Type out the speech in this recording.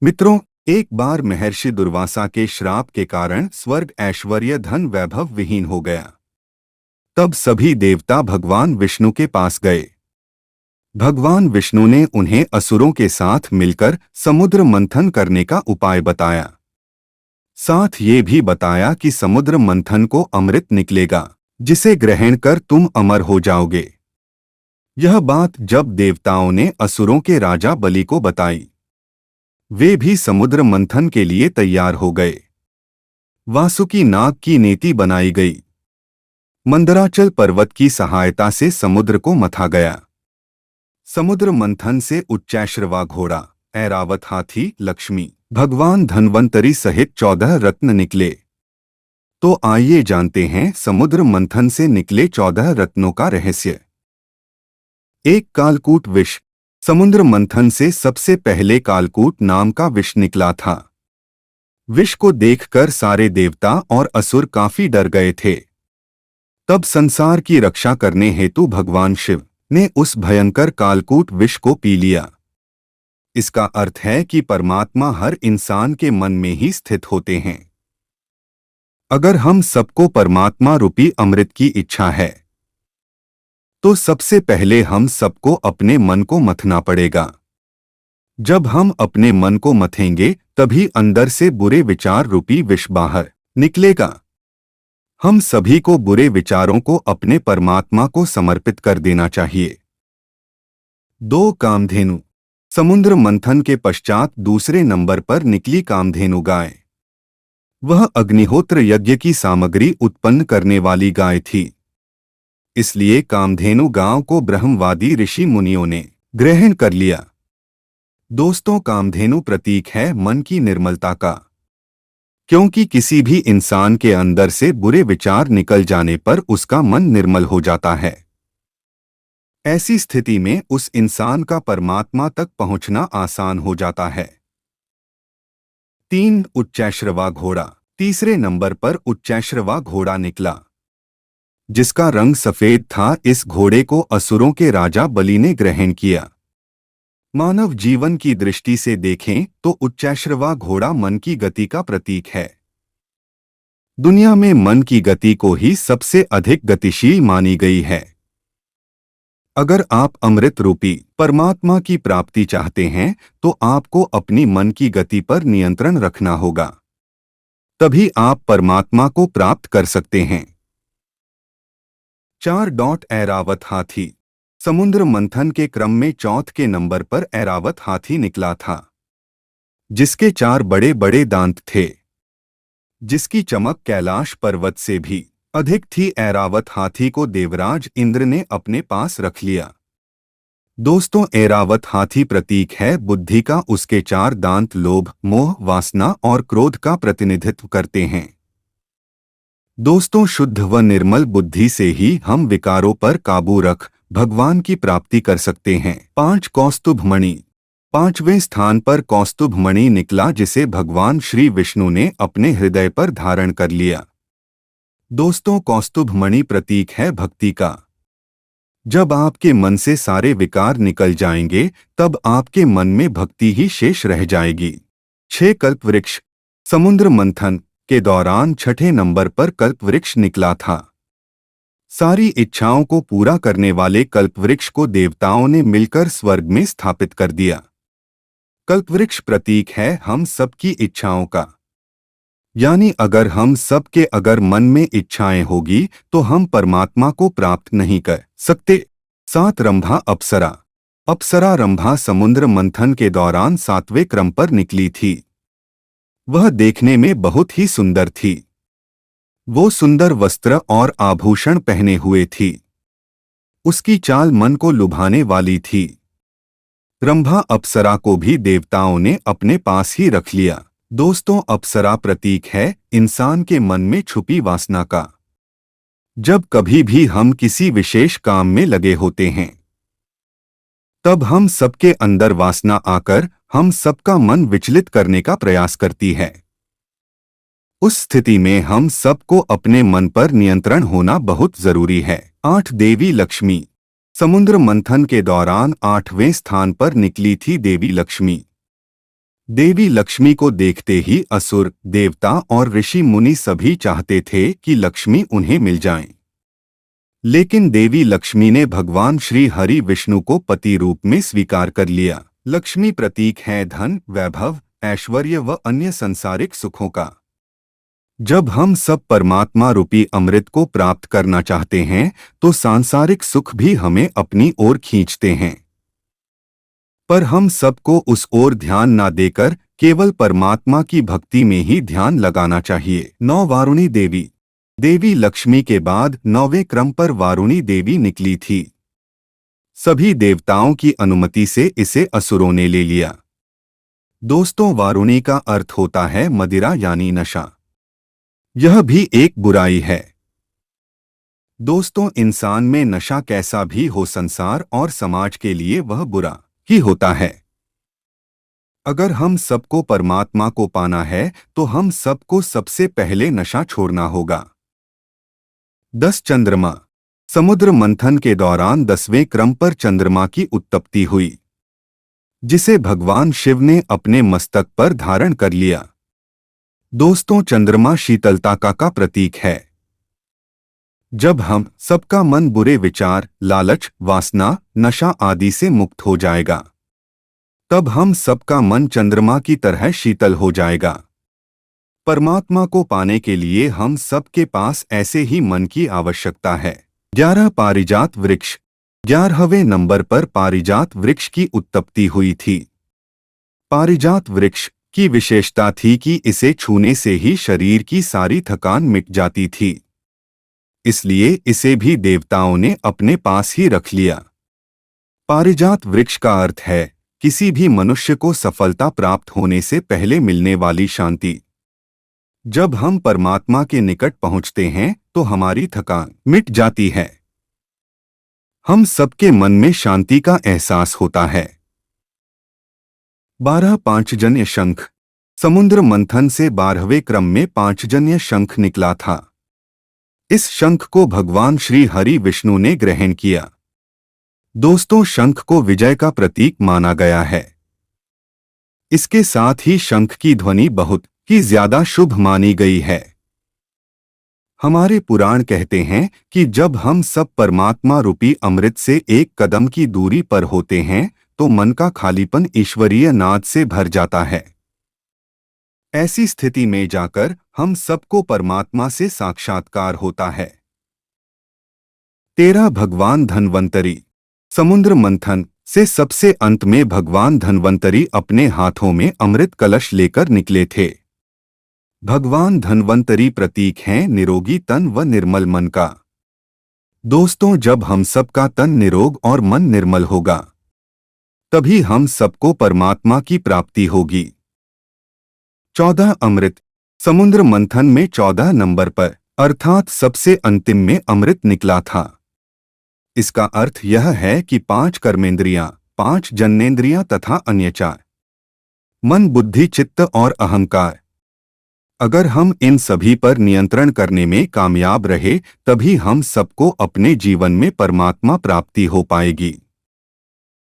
मित्रों, एक बार महर्षि दुर्वासा के श्राप के कारण स्वर्ग ऐश्वर्य धन वैभव विहीन हो गया। तब सभी देवता भगवान विष्णु के पास गए। भगवान विष्णु ने उन्हें असुरों के साथ मिलकर समुद्र मंथन करने का उपाय बताया। साथ ये भी बताया कि समुद्र मंथन को अमृत निकलेगा, जिसे ग्रहण कर तुम अमर हो जाओगे। यह बात जब देवताओं ने असुरों के राजा बलि को बताई, वे भी समुद्र मंथन के लिए तैयार हो गए। वासुकी नाग की नेति बनाई गई। मंदराचल पर्वत की सहायता से समुद्र को मथा गया। समुद्र मंथन से उच्चैश्रवा घोड़ा, ऐरावत हाथी, लक्ष्मी, भगवान धन्वंतरी सहित 14 रत्न निकले। तो आइए जानते हैं समुद्र मंथन से निकले 14 रत्नों का रहस्य। एक कालकूट विष। समुद्र मंथन से सबसे पहले कालकूट नाम का विष निकला था। विष को देखकर सारे देवता और असुर काफी डर गए थे। तब संसार की रक्षा करने हेतु भगवान शिव ने उस भयंकर कालकूट विष को पी लिया। इसका अर्थ है कि परमात्मा हर इंसान के मन में ही स्थित होते हैं। अगर हम सबको परमात्मा रूपी अमृत की इच्छा है, तो सबसे पहले हम सबको अपने मन को मथना पड़ेगा। जब हम अपने मन को मथेंगे, तभी अंदर से बुरे विचार रूपी विष बाहर निकलेगा। हम सभी को बुरे विचारों को अपने परमात्मा को समर्पित कर देना चाहिए। 2 कामधेनु। समुद्र मंथन के पश्चात दूसरे नंबर पर निकली कामधेनु गाय। वह अग्निहोत्र यज्ञ की सामग्री उत्पन्न करने वाली गाय थी। इसलिए कामधेनु गांव को ब्रह्मवादी ऋषि मुनियों ने ग्रहण कर लिया। दोस्तों, कामधेनु प्रतीक है मन की निर्मलता का, क्योंकि किसी भी इंसान के अंदर से बुरे विचार निकल जाने पर उसका मन निर्मल हो जाता है। ऐसी स्थिति में उस इंसान का परमात्मा तक पहुंचना आसान हो जाता है। 3 उच्चैश्रवा घोड़ा। तीसरे नंबर पर उच्चैश्रवा घोड़ा निकला, जिसका रंग सफेद था। इस घोड़े को असुरों के राजा बलि ने ग्रहण किया। मानव जीवन की दृष्टि से देखें तो उच्चैश्रवा घोड़ा मन की गति का प्रतीक है। दुनिया में मन की गति को ही सबसे अधिक गतिशील मानी गई है। अगर आप अमृत रूपी परमात्मा की प्राप्ति चाहते हैं, तो आपको अपनी मन की गति पर नियंत्रण रखना होगा। तभी आप परमात्मा को प्राप्त कर सकते हैं। 4 ऐरावत हाथी। समुद्र मंथन के क्रम में चौथे नंबर पर ऐरावत हाथी निकला था, जिसके 4 बड़े बड़े दांत थे, जिसकी चमक कैलाश पर्वत से भी अधिक थी। ऐरावत हाथी को देवराज इंद्र ने अपने पास रख लिया। दोस्तों, ऐरावत हाथी प्रतीक है बुद्धि का। उसके 4 दांत लोभ, मोह, वासना और क्रोध का प्रतिनिधित्व करते हैं। दोस्तों, शुद्ध व निर्मल बुद्धि से ही हम विकारों पर काबू रख भगवान की प्राप्ति कर सकते हैं। 5 कौस्तुभ मणि। 5वें स्थान पर कौस्तुभ मणि निकला, जिसे भगवान श्री विष्णु ने अपने हृदय पर धारण कर लिया। दोस्तों, कौस्तुभ मणि प्रतीक है भक्ति का। जब आपके मन से सारे विकार निकल जाएंगे, तब आपके मन में भक्ति ही शेष रह जाएगी। 6 कल्पवृक्ष। समुद्र मंथन के दौरान 6ठे नंबर पर कल्पवृक्ष निकला था। सारी इच्छाओं को पूरा करने वाले कल्पवृक्ष को देवताओं ने मिलकर स्वर्ग में स्थापित कर दिया। कल्पवृक्ष प्रतीक है हम सबकी इच्छाओं का। यानी अगर हम सबके अगर मन में इच्छाएं होगी, तो हम परमात्मा को प्राप्त नहीं कर सकते। 7 रंभा अप्सरा। अप्सरा रंभा समुद्र मंथन के दौरान 7वें क्रम पर निकली थी। वह देखने में बहुत ही सुंदर थी। वो सुंदर वस्त्र और आभूषण पहने हुए थी। उसकी चाल मन को लुभाने वाली थी। रंभा अप्सरा को भी देवताओं ने अपने पास ही रख लिया। दोस्तों, अप्सरा प्रतीक है इंसान के मन में छुपी वासना का। जब कभी भी हम किसी विशेष काम में लगे होते हैं, तब हम सबके अंदर वासना आकर हम सबका मन विचलित करने का प्रयास करती है। उस स्थिति में हम सबको अपने मन पर नियंत्रण होना बहुत जरूरी है। 8 देवी लक्ष्मी। समुद्र मंथन के दौरान 8वें स्थान पर निकली थी देवी लक्ष्मी। देवी लक्ष्मी को देखते ही असुर, देवता और ऋषि मुनि सभी चाहते थे कि लक्ष्मी उन्हें मिल जाएं। लेकिन देवी लक्ष्मी ने भगवान श्री हरि विष्णु को पति रूप में स्वीकार कर लिया। लक्ष्मी प्रतीक है धन, वैभव, ऐश्वर्य व अन्य सांसारिक सुखों का। जब हम सब परमात्मा रूपी अमृत को प्राप्त करना चाहते हैं तो सांसारिक सुख भी हमें अपनी ओर खींचते हैं, पर हम सबको उस ओर ध्यान ना देकर केवल परमात्मा की भक्ति में ही ध्यान लगाना चाहिए। 9 वारुणी देवी। देवी लक्ष्मी के बाद 9वें क्रम पर वारुणी देवी निकली थी। सभी देवताओं की अनुमति से इसे असुरों ने ले लिया। दोस्तों, वारुणी का अर्थ होता है मदिरा यानी नशा। यह भी एक बुराई है। दोस्तों, इंसान में नशा कैसा भी हो, संसार और समाज के लिए वह बुरा ही होता है। अगर हम सबको परमात्मा को पाना है तो हम सबको सबसे पहले नशा छोड़ना होगा। 10 चंद्रमा। समुद्र मंथन के दौरान 10वें क्रम पर चंद्रमा की उत्पत्ति हुई, जिसे भगवान शिव ने अपने मस्तक पर धारण कर लिया। दोस्तों, चंद्रमा शीतलता का प्रतीक है। जब हम सबका मन बुरे विचार, लालच, वासना, नशा आदि से मुक्त हो जाएगा, तब हम सबका मन चंद्रमा की तरह शीतल हो जाएगा। परमात्मा को पाने के लिए हम सबके पास ऐसे ही मन की आवश्यकता है। 11 पारिजात वृक्ष। 11वें नंबर पर पारिजात वृक्ष की उत्पत्ति हुई थी। पारिजात वृक्ष की विशेषता थी कि इसे छूने से ही शरीर की सारी थकान मिट जाती थी, इसलिए इसे भी देवताओं ने अपने पास ही रख लिया। पारिजात वृक्ष का अर्थ है किसी भी मनुष्य को सफलता प्राप्त होने से पहले मिलने वाली शांति। जब हम परमात्मा के निकट पहुंचते हैं तो हमारी थकान मिट जाती है, हम सबके मन में शांति का एहसास होता है। 12 पांचजन्य शंख। समुद्र मंथन से 12वें क्रम में पांचजन्य शंख निकला था। इस शंख को भगवान श्री हरि विष्णु ने ग्रहण किया। दोस्तों, शंख को विजय का प्रतीक माना गया है। इसके साथ ही शंख की ध्वनि बहुत ही ज्यादा शुभ मानी गई है। हमारे पुराण कहते हैं कि जब हम सब परमात्मा रूपी अमृत से एक कदम की दूरी पर होते हैं तो मन का खालीपन ईश्वरीय नाद से भर जाता है। ऐसी स्थिति में जाकर हम सबको परमात्मा से साक्षात्कार होता है। 13 भगवान धन्वंतरी। समुद्र मंथन से सबसे अंत में भगवान धन्वंतरी अपने हाथों में अमृत कलश लेकर निकले थे। भगवान धन्वंतरी प्रतीक हैं निरोगी तन व निर्मल मन का। दोस्तों, जब हम सबका तन निरोग और मन निर्मल होगा, तभी हम सबको परमात्मा की प्राप्ति होगी। 14 अमृत। समुद्र मंथन में 14 नंबर पर अर्थात सबसे अंतिम में अमृत निकला था। इसका अर्थ यह है कि 5 कर्मेंद्रियां, 5 जन्नेंद्रियां तथा अन्य 4 मन, बुद्धि, चित्त और अहंकार, अगर हम इन सभी पर नियंत्रण करने में कामयाब रहे तभी हम सबको अपने जीवन में परमात्मा प्राप्ति हो पाएगी।